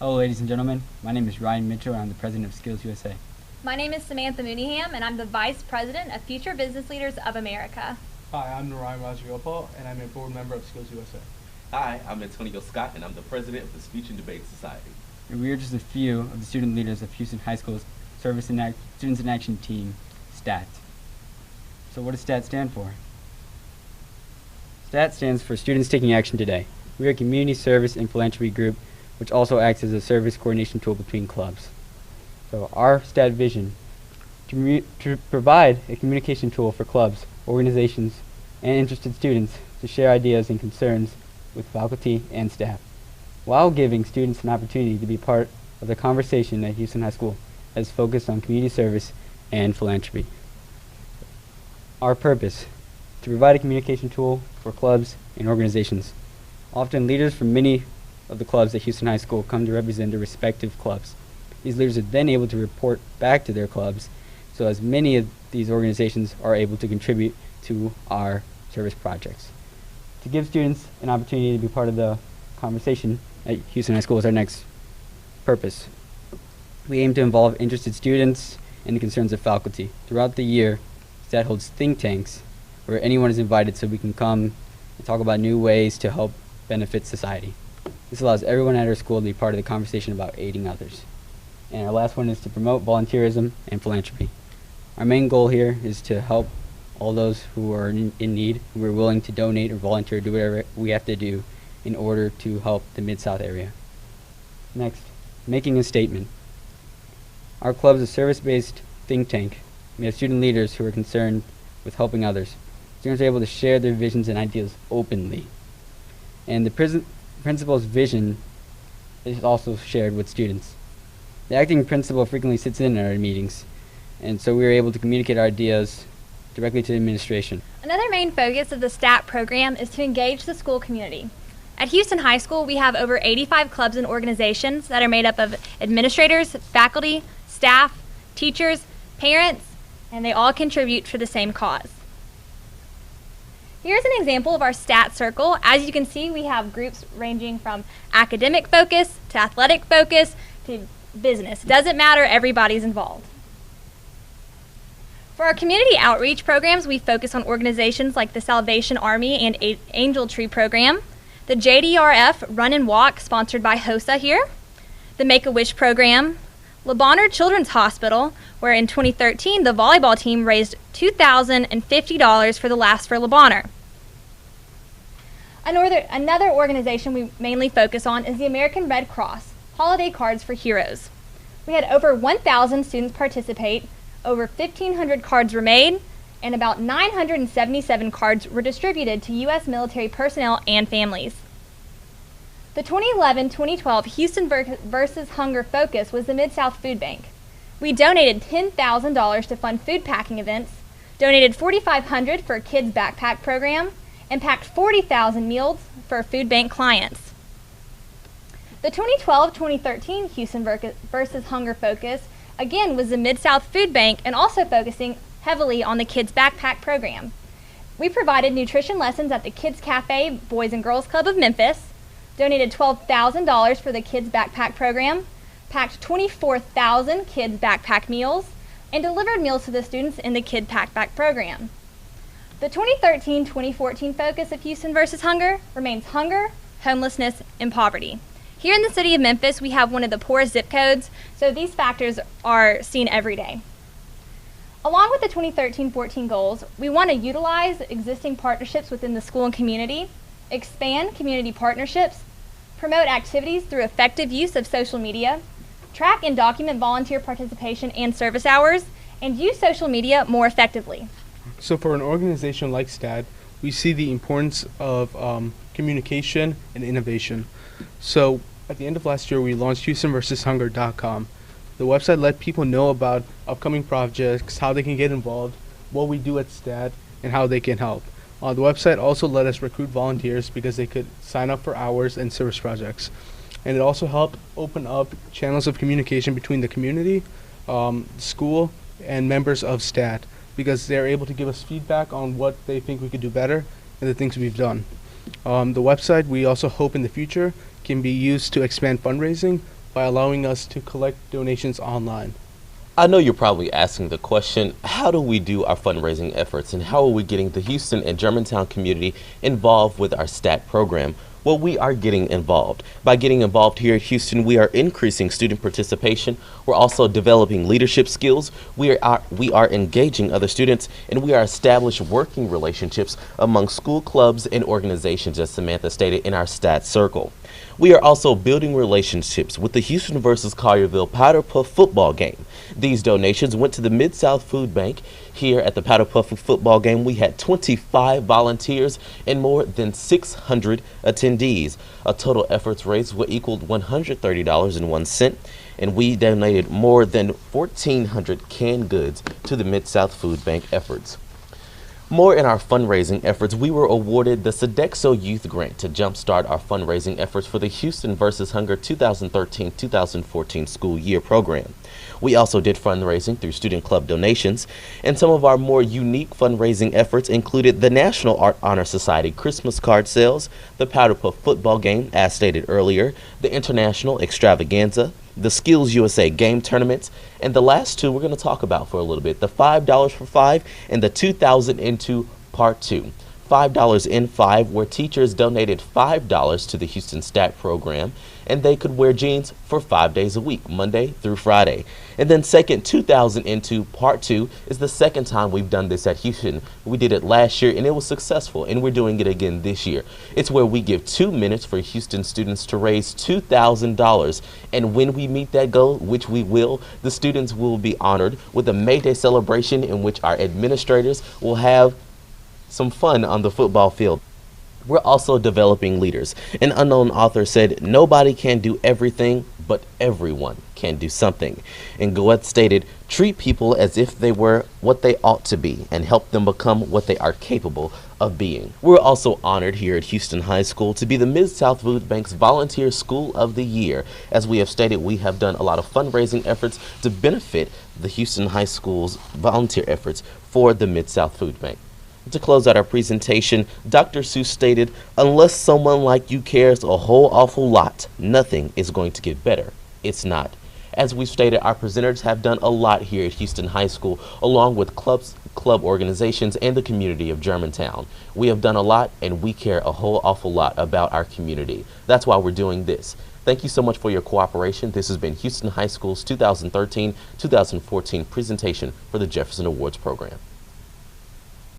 Hello ladies and gentlemen, my name is Ryan Mitchell and I'm the president of Skills USA. My name is Samantha Mooneyham and I'm the vice president of Future Business Leaders of America. Hi, I'm Narayan Rajagopal and I'm a board member of Skills USA. Hi, I'm Antonio Scott and I'm the president of the Speech and Debate Society. And we are just a few of the student leaders of Houston High School's Students in Action team, STAT. So what does STAT stand for? STAT stands for Students Taking Action Today. We are a community service and philanthropy group which also acts as a service coordination tool between clubs. So our STAT vision to provide a communication tool for clubs, organizations, and interested students to share ideas and concerns with faculty and staff, while giving students an opportunity to be part of the conversation at Houston High School that is focused on community service and philanthropy. Our purpose, to provide a communication tool for clubs and organizations. Often leaders from many of the clubs at Houston High School come to represent their respective clubs. These leaders are then able to report back to their clubs, so as many of these organizations are able to contribute to our service projects. To give students an opportunity to be part of the conversation at Houston High School is our next purpose. We aim to involve interested students in the concerns of faculty. Throughout the year, STAT holds think tanks where anyone is invited so we can come and talk about new ways to help benefit society. This allows everyone at our school to be part of the conversation about aiding others. And our last one is to promote volunteerism and philanthropy. Our main goal here is to help all those who are in need, who are willing to donate or volunteer, do whatever we have to do in order to help the Mid-South area. Next, making a statement. Our club is a service-based think tank. We have student leaders who are concerned with helping others. Students are able to share their visions and ideas openly. And the principal's vision is also shared with students. The acting principal frequently sits in our meetings, and so we are able to communicate our ideas directly to the administration. Another main focus of the STAT program is to engage the school community. At Houston High School, we have over 85 clubs and organizations that are made up of administrators, faculty, staff, teachers, parents, and they all contribute for the same cause. Here's an example of our STAT circle. As you can see, we have groups ranging from academic focus to athletic focus to business. Doesn't matter, everybody's involved. For our community outreach programs, we focus on organizations like the Salvation Army and Angel Tree program, the JDRF Run and Walk sponsored by HOSA here, the Make-A-Wish program, Le Bonheur Children's Hospital, where in 2013 the volleyball team raised $2,050 for the Last for Le Bonheur. Another organization we mainly focus on is the American Red Cross, Holiday Cards for Heroes. We had over 1,000 students participate, over 1,500 cards were made, and about 977 cards were distributed to U.S. military personnel and families. The 2011-2012 Houston versus Hunger focus was the Mid-South Food Bank. We donated $10,000 to fund food packing events, donated $4,500 for a kids' backpack program, and packed 40,000 meals for food bank clients. The 2012-2013 Houston versus Hunger focus again was the Mid-South Food Bank and also focusing heavily on the kids' backpack program. We provided nutrition lessons at the Kids Cafe Boys and Girls Club of Memphis, donated $12,000 for the kids' backpack program, packed 24,000 kids' backpack meals, and delivered meals to the students in the Kid Packback program. The 2013-2014 focus of Houston versus Hunger remains hunger, homelessness, and poverty. Here in the city of Memphis, we have one of the poorest zip codes, so these factors are seen every day. Along with the 2013-14 goals, we want to utilize existing partnerships within the school and community, expand community partnerships, promote activities through effective use of social media, track and document volunteer participation and service hours, and use social media more effectively. So for an organization like STAT, we see the importance of communication and innovation. So at the end of last year, we launched HoustonVersusHunger.com. The website let people know about upcoming projects, how they can get involved, what we do at STAT, and how they can help. The website also let us recruit volunteers because they could sign up for hours and service projects. And it also helped open up channels of communication between the community, school, and members of STAT, because they're able to give us feedback on what they think we could do better and the things we've done. The website, we also hope in the future, can be used to expand fundraising by allowing us to collect donations online. I know you're probably asking the question, how do we do our fundraising efforts and how are we getting the Houston and Germantown community involved with our STAT program? Well, we are getting involved. By getting involved here at Houston, we are increasing student participation. We're also developing leadership skills. We are engaging other students, and we are establishing working relationships among school clubs and organizations, as Samantha stated, in our STAT circle. We are also building relationships with the Houston versus Collierville Powder Puff football game. These donations went to the Mid-South Food Bank. Here at the Powder Puff football game, we had 25 volunteers and more than 600 attendees. A total efforts raised were equaled $130.01, and we donated more than 1,400 canned goods to the Mid-South Food Bank efforts. More in our fundraising efforts, we were awarded the Sodexo Youth Grant to jumpstart our fundraising efforts for the Houston vs. Hunger 2013-2014 school year program. We also did fundraising through student club donations, and some of our more unique fundraising efforts included the National Art Honor Society Christmas card sales, the Powder Puff football game, as stated earlier, the International Extravaganza, the Skills USA game tournaments, and the last two we're going to talk about for a little bit, the $5 for 5 and the 2002 Part 2. $5 in 5, where teachers donated $5 to the Houston STAT program, and they could wear jeans for 5 days a week, Monday through Friday. And then second, 2002 Part 2 is the second time we've done this at Houston. We did it last year and it was successful, and we're doing it again this year. It's where we give 2 minutes for Houston students to raise $2,000, and when we meet that goal, which we will, the students will be honored with a May Day celebration in which our administrators will have some fun on the football field. We're also developing leaders. An unknown author said, "Nobody can do everything, but everyone can do something." And Goethe stated, "Treat people as if they were what they ought to be and help them become what they are capable of being." We're also honored here at Houston High School to be the Mid-South Food Bank's Volunteer School of the Year. As we have stated, we have done a lot of fundraising efforts to benefit the Houston High School's volunteer efforts for the Mid-South Food Bank. To close out our presentation, Dr. Seuss stated, "Unless someone like you cares a whole awful lot, nothing is going to get better. It's not." As we've stated, our presenters have done a lot here at Houston High School, along with club organizations and the community of Germantown. We have done a lot, and we care a whole awful lot about our community. That's why we're doing this. Thank you so much for your cooperation. This has been Houston High School's 2013-2014 presentation for the Jefferson Awards program.